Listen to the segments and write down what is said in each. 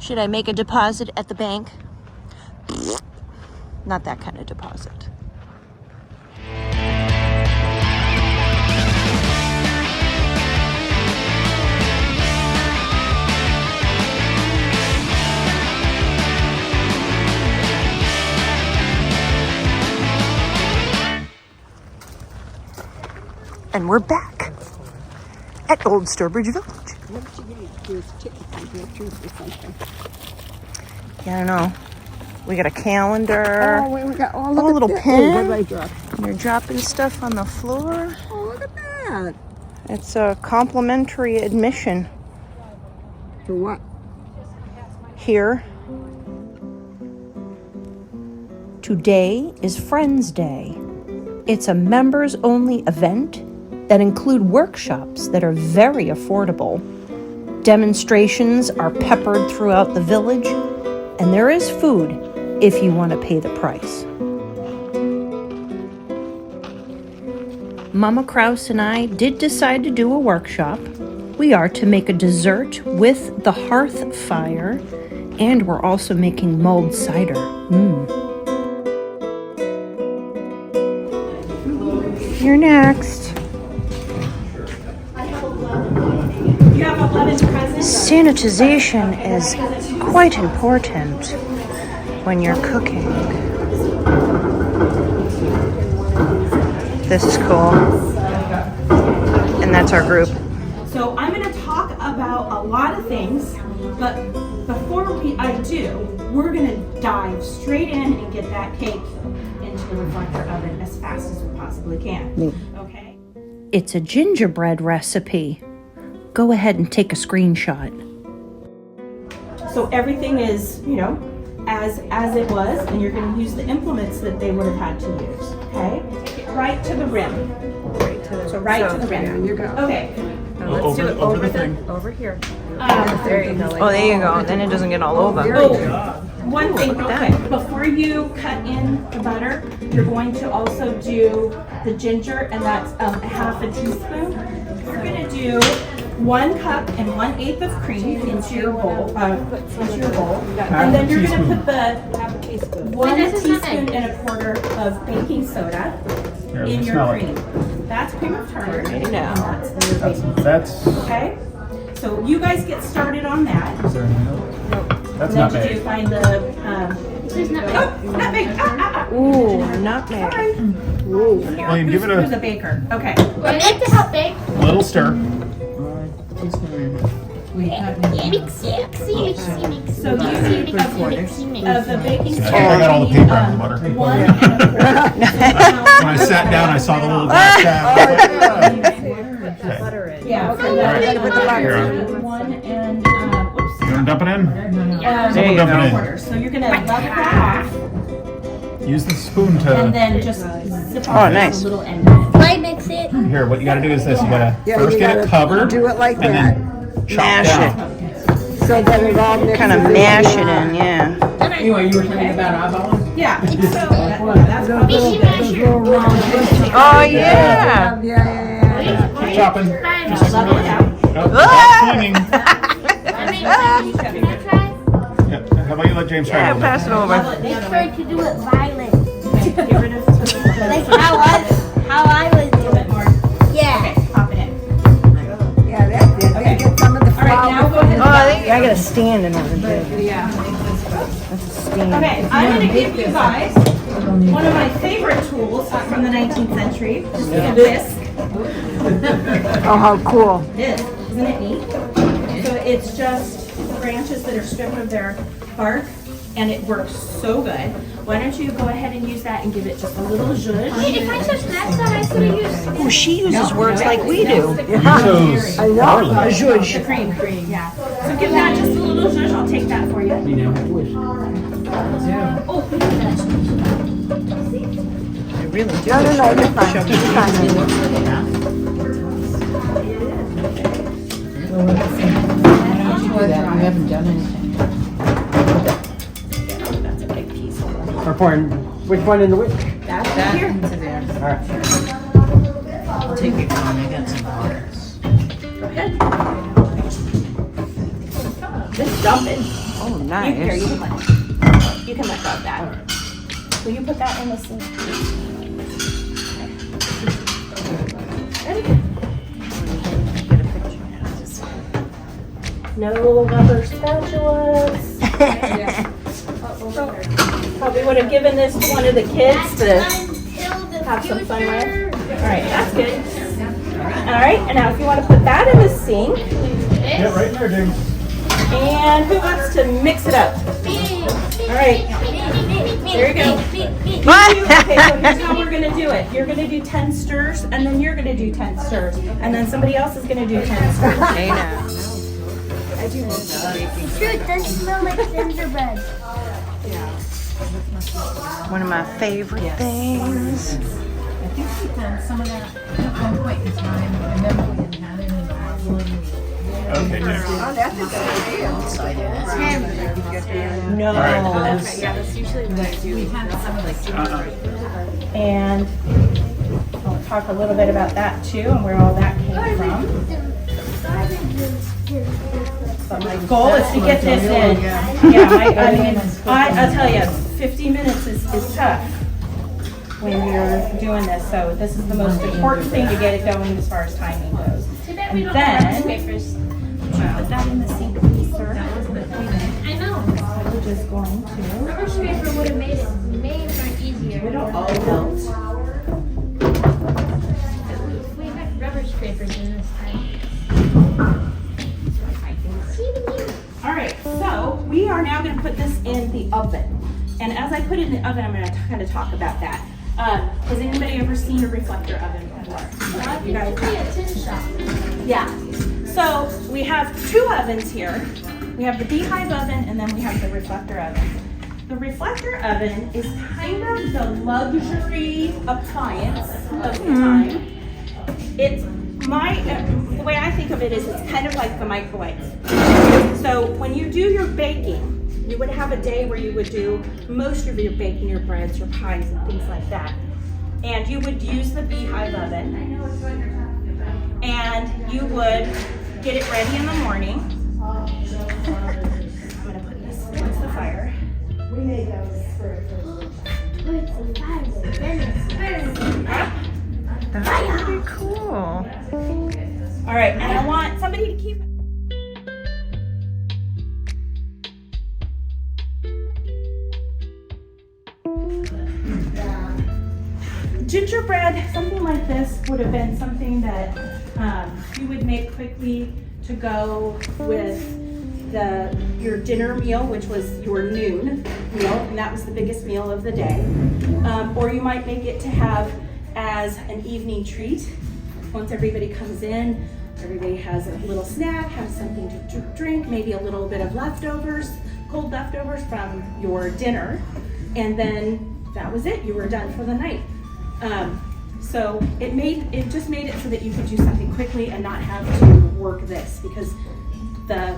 Should I make a deposit at the bank? Not that kind of deposit. And we're back at Old Sturbridge Village. Yeah, I don't know. We got a calendar. Oh, wait, we got all a little pen. What did I drop? You're dropping stuff on the floor. Oh, look at that. It's a complimentary admission For what? here. Today is Friends Day. It's a members-only event that include workshops that are very affordable. Demonstrations are peppered throughout the village, and there is food if you want to pay the price. Mama Kraus and I did decide to do a workshop. We are to make a dessert with the hearth fire, and we're also making mulled cider. You're next. Sanitization is quite important when you're cooking. This is cool. And that's our group. So I'm going to talk about a lot of things, but before I do, we're going to dive straight in and get that cake into the reflector oven as fast as we possibly can. Okay? It's a gingerbread recipe. Go ahead and take a screenshot. So everything is, as it was, and you're going to use the implements that they would have had to use. Okay? Take it right to the rim. Right to the rim. There you go. Okay. Let's do it over the thing. Over here. There you go. Oh, there you go. Then it doesn't get all over. One thing real quick, before you cut in the butter, you're going to also do the ginger, and that's a half a teaspoon. You're going to do 1 cup and 1/8 of cream into your bowl, and then you're going to put the 1 teaspoon and 1/4 of baking soda in your cream. That's cream of tartar. And that's the baking soda. That's Okay? So you guys get started on that. is there any milk? That's And not then did you bad. find the, nutmeg. Ooh, nutmeg. William, give it Who's a a baker? Okay. I like to help bake. little stir. So you need of the baking I soda. got all the paper on the butter. 1 1/4. When I sat down, I saw the little glass tab. Yeah. All right. Here, One and whoops. you want to dump it in? There you Dump go. it So you're gonna level that off, in. Use the spoon and to. then just zip Oh, off nice. the little end of it. I mix it. Here, what you got to do is this: you got to Yeah, first you get it gotta covered, do it like and that. then chop Mash down. So that it all mixes. Kind of mash it in, yeah. Anyway, you were talking about eyeballs? Yeah. So that's probably Fishy masher. Oh, yeah. Yeah. Keep chopping. Just like level it out. Nope, Ah! stop swinging. Can I try? Yeah, how about you let James try Yeah, it? pass it over. Make sure to do it violent. Get rid of Like how I was doing. Yeah. pop it in. Yeah, that's it. Okay. Get some of the All right, now go ahead. Oh, I got to stand in order to do it. Yeah. That's a stand. Okay, I'm gonna give you guys one of my favorite tools from the 19th century. Just a whisk. Oh, how cool. This, isn't it neat? So it's just branches that are stripped of their bark, and it works so good. Why don't you go ahead and use that and give it just a little zhuzh? Wait, if I touch that side, I could have used. Oh, she uses words like we do. You chose I know. garlic. The cream, yeah. So give that just a little zhuzh, I'll take that for you. We now have wish. Oh, I really do. No, you're fine. You're fine. We haven't done anything. that's a big piece. Or pouring, which one in the whisk? That's here. All right. I'll take it down. I got some waters. Go ahead. Just dump it. Oh, Here, nice. you can let go of that. Will you put that in the sink? Ready? No rubber spatulas. Probably would have given this to one of the kids to have some fun with. All right, that's good. All right, and now if you want to put that in the sink, Yeah, right there, James. and who wants to mix it up? All right, there you go. Okay, so here's how we're gonna do it. You're gonna do 10 stirs, and then you're gonna do 10 stirs, and then somebody else is gonna do 10 stirs. Shoot, does smell like gingerbread. One of my favorite things. I think we've done some of that at one point in time, and then we didn't have it in Ireland. Okay, James. Oh, that's a good idea. No. That's usually what I do. We've had some like gingerbread. And I'll talk a little bit about that too, and where all that came from. But my goal is to get this in. Yeah, I'll tell you, 50 minutes is tough when you're doing this. So this is the most important thing to get it going as far as timing goes. And then, put that in the sink, please, sir. I know. We're just going to. Rubber scraper would have made it easier. We don't all melt. We have rubber scrapers in this time. All right, so we are now going to put this in the oven. And as I put it in the oven, I'm going to kind of talk about that. Has anybody ever seen a reflector oven before? You guys? A tin shop. Yeah. So we have two ovens here. We have the beehive oven and then we have the reflector oven. The reflector oven is kind of the luxury appliance of the time. It's the way I think of it is it's kind of like the microwave. So when you do your baking, you would have a day where you would do most of your baking, your breads, your pies, and things like that. And you would use the beehive oven. And you would get it ready in the morning. I'm gonna put this towards the fire. That's pretty cool. All right, and I want somebody to keep it. Gingerbread, something like this would have been something that you would make quickly to go with your dinner meal, which was your noon meal, and that was the biggest meal of the day. Or you might make it to have as an evening treat. Once everybody comes in, everybody has a little snack, has something to drink, maybe a little bit of leftovers, cold leftovers from your dinner, and then that was it. You were done for the night. So it just made it so that you could do something quickly and not have to work this, because the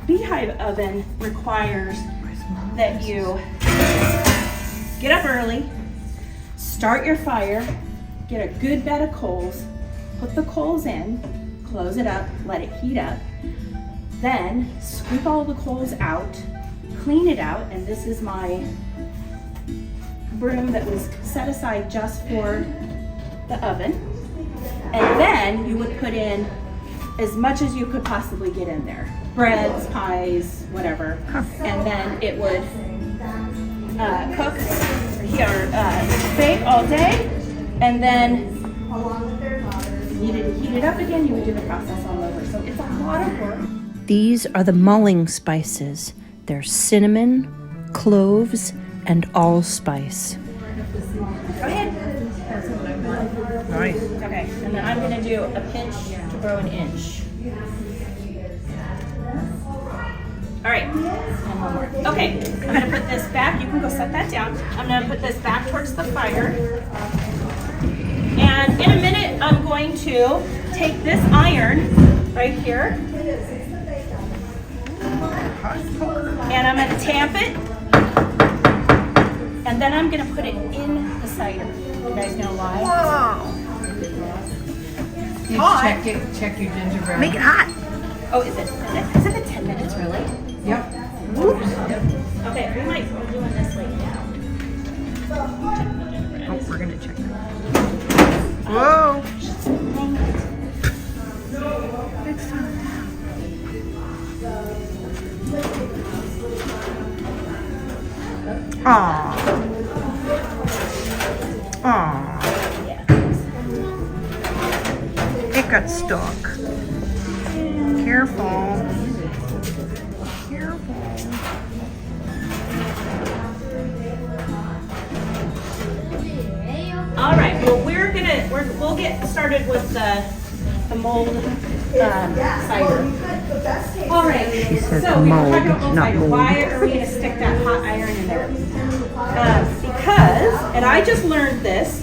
beehive oven requires that you get up early, start your fire, get a good bed of coals, put the coals in, close it up, let it heat up, then scoop all the coals out, clean it out, and this is my broom that was set aside just for the oven. And then you would put in as much as you could possibly get in there. Breads, pies, whatever. And then it would cook or bake all day. And then if you needed to heat it up again, you would do the process all over. So it's a lot of work. These are the mulling spices. They're cinnamon, cloves, and allspice. Go ahead. Nice. Okay, and then I'm gonna do a pinch to grow an inch. All right, and one more. Okay, I'm gonna put this back. You can go set that down. I'm gonna put this back towards the fire. And in a minute, I'm going to take this iron right here. And I'm gonna tamp it. And then I'm gonna put it in the cider. You guys know why? Whoa. You check your gingerbread. Make it hot. Oh, is it? Is it the 10 minutes, really? Yep. Okay, we might be doing this right now. Oh, we're gonna check that. Whoa! It's so Aww. Aww. It got stuck. Careful. Careful. All right, well, we'll get started with the mold cider. All right, so we were talking about mold cider. Why are we gonna stick that hot iron in there? Because, and I just learned this,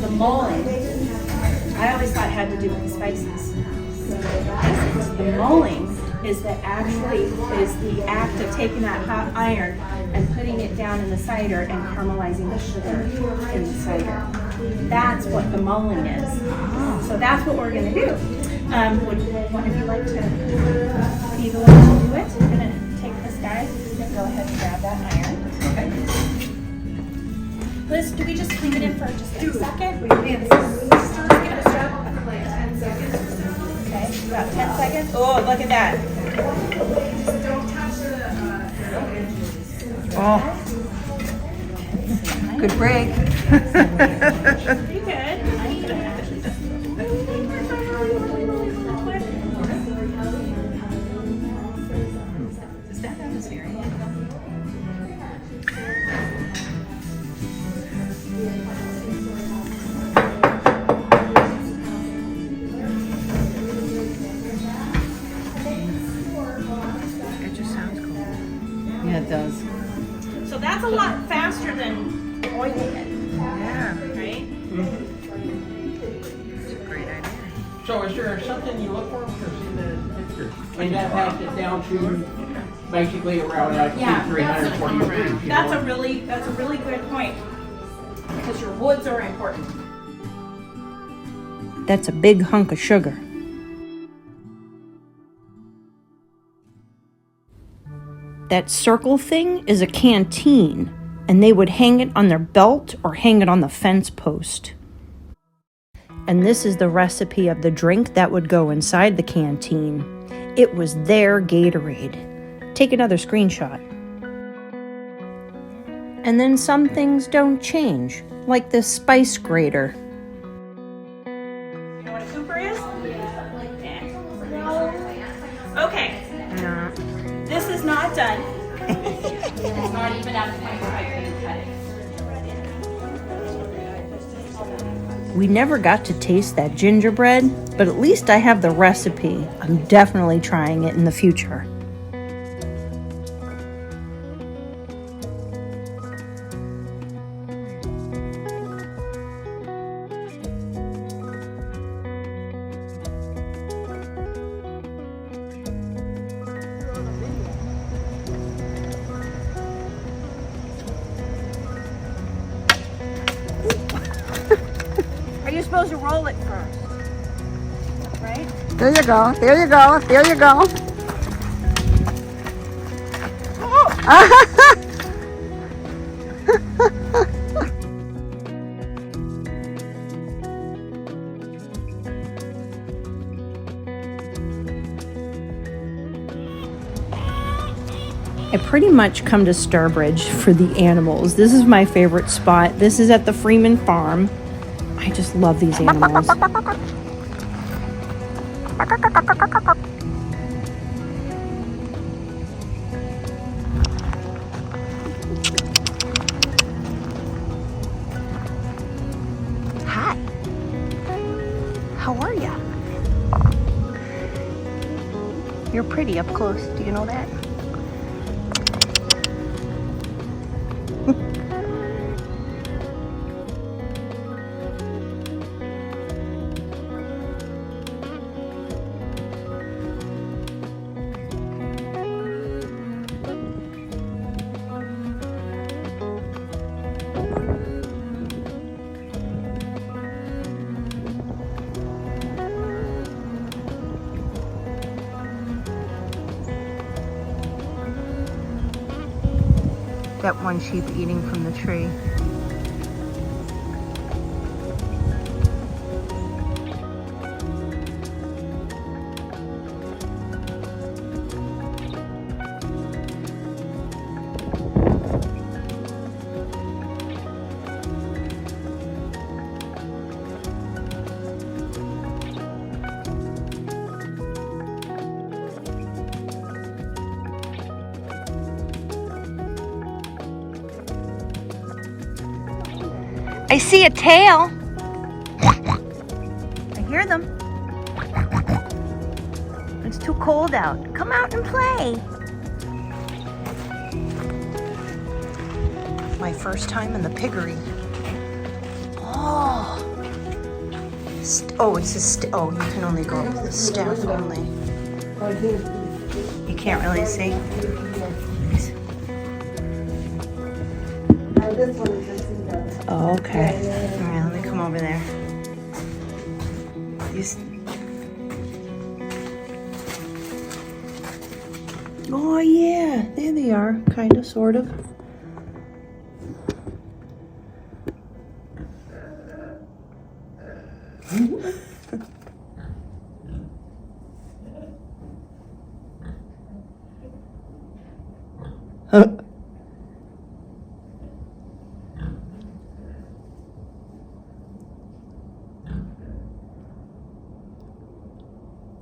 the mulling, I always thought it had to do with the spices. The mulling is the act of taking that hot iron and putting it down in the cider and caramelizing the sugar in the cider. That's what the mulling is. So that's what we're gonna do. Would one of you like to be the one to do it? I'm gonna take this, guys. You can go ahead and grab that iron. Okay. Liz, do we just leave it in for just a second? Give it a shot. Like 10 seconds or so. Okay, about 10 seconds. Oh, look at that. Don't touch the Oh. Good break. Pretty good. Is that how this area? It just sounds cool. Yeah, it does. So that's a lot faster than oiling it, Yeah, right? it's a great idea. So is there something you look for? Because in the picture, and that passed it down to basically around like 340 degrees. you That's know? a really good point. Because your woods are important. That's a big hunk of sugar. That circle thing is a canteen, and they would hang it on their belt or hang it on the fence post. And this is the recipe of the drink that would go inside the canteen. It was their Gatorade. Take another screenshot. And then some things don't change, like this spice grater. You know what a cooper is? Yeah. Okay, No. this is not done. It's not even at the point where I can cut it. We never got to taste that gingerbread, but at least I have the recipe. I'm definitely trying it in the future. Are you supposed to roll it first? Right? There you go. There you go. There you go. I pretty much come to Sturbridge for the animals. This is my favorite spot. This is at the Freeman Farm. I just love these animals. Hi. How are ya? You're pretty up close. Do you know that? That one sheep eating from the tree. I see a tail. I hear them. It's too cold out. Come out and play. My first time in the piggery. Oh. Oh, you can only go up to the staff only. You can't really see. Oh, okay. All right, let me come over there. Oh, yeah. There they are. Kind of, sort of.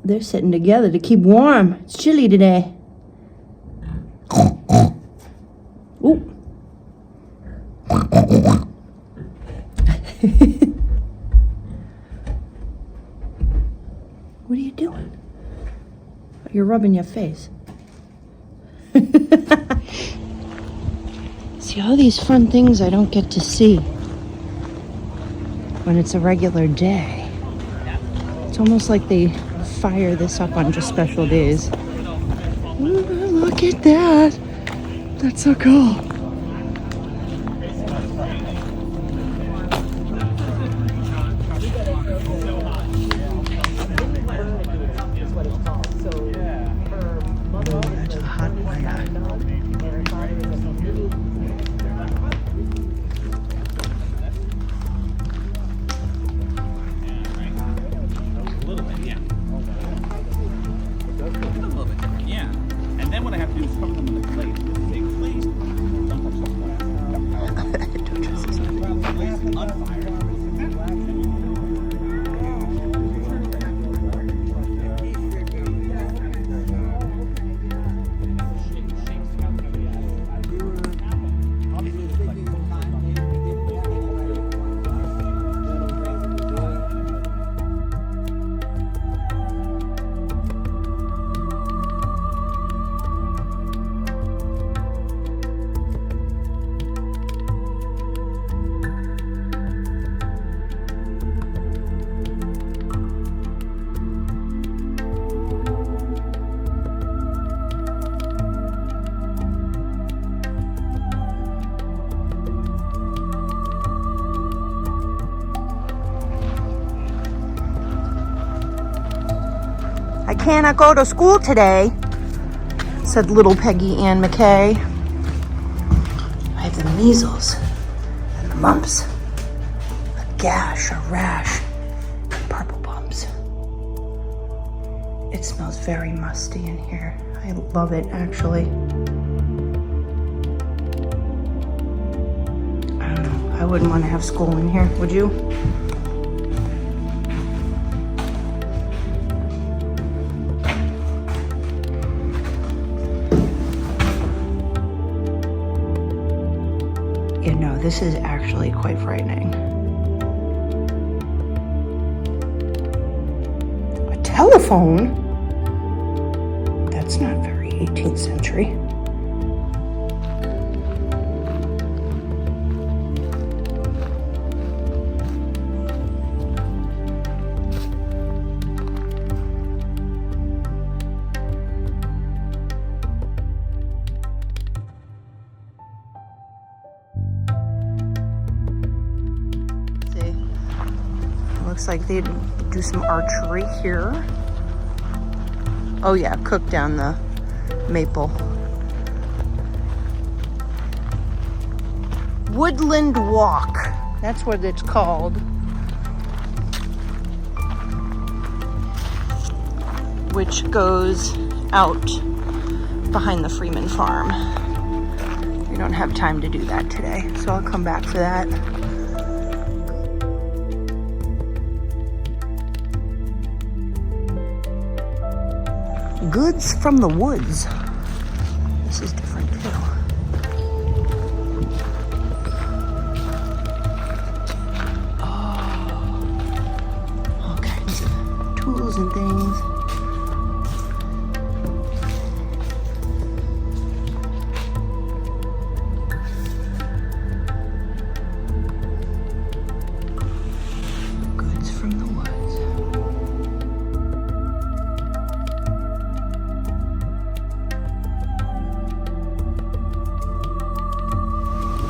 They're sitting together to keep warm. It's chilly today. Ooh. What are you doing? You're rubbing your face. See, all these fun things I don't get to see when it's a regular day. It's almost like they fire this up on just special days. Ooh, look at that. That's so cool. That's a hot one. I cannot go to school today, said little Peggy Ann McKay. I have the measles and the mumps, a gash, a rash, and purple bumps. It smells very musty in here. I love it, actually. I don't know. I wouldn't want to have school in here, would you? You know, this is actually quite frightening. A telephone? That's not very 18th century. Looks like they do some archery here. Oh yeah, cook down the maple. Woodland Walk. That's what it's called. Which goes out behind the Freeman farm. We don't have time to do that today, so I'll come back for that. Goods from the woods. This is different too. Oh, all kinds of tools and things. Goods from the woods.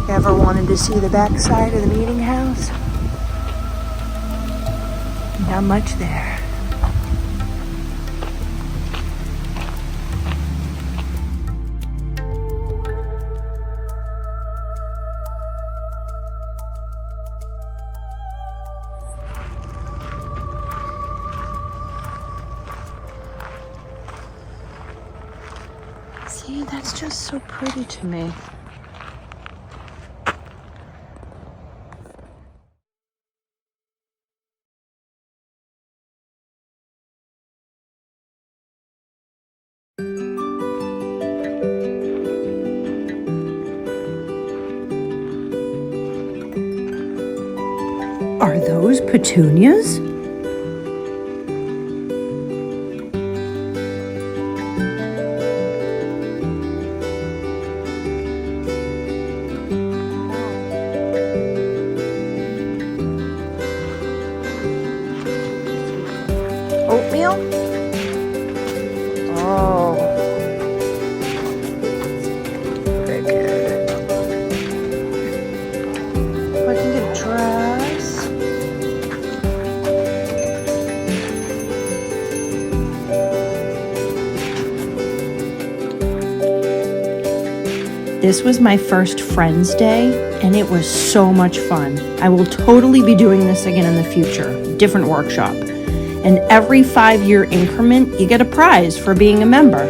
Ever wanted to see the backside of the meeting house? Not much there. See, that's just so pretty to me. Are those petunias? Oatmeal? Oh. Very good. Oh, I can get a dress. This was my first Friends Day, and it was so much fun. I will totally be doing this again in the future, different workshop. And every 5-year increment, you get a prize for being a member.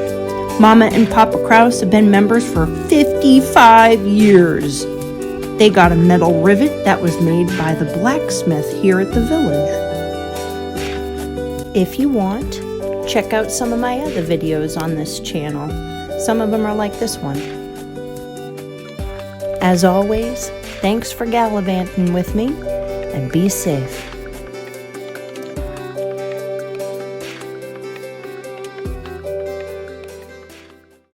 Mama and Papa Kraus have been members for 55 years. They got a metal rivet that was made by the blacksmith here at the village. If you want, check out some of my other videos on this channel. Some of them are like this one. As always, thanks for gallivanting with me, and be safe.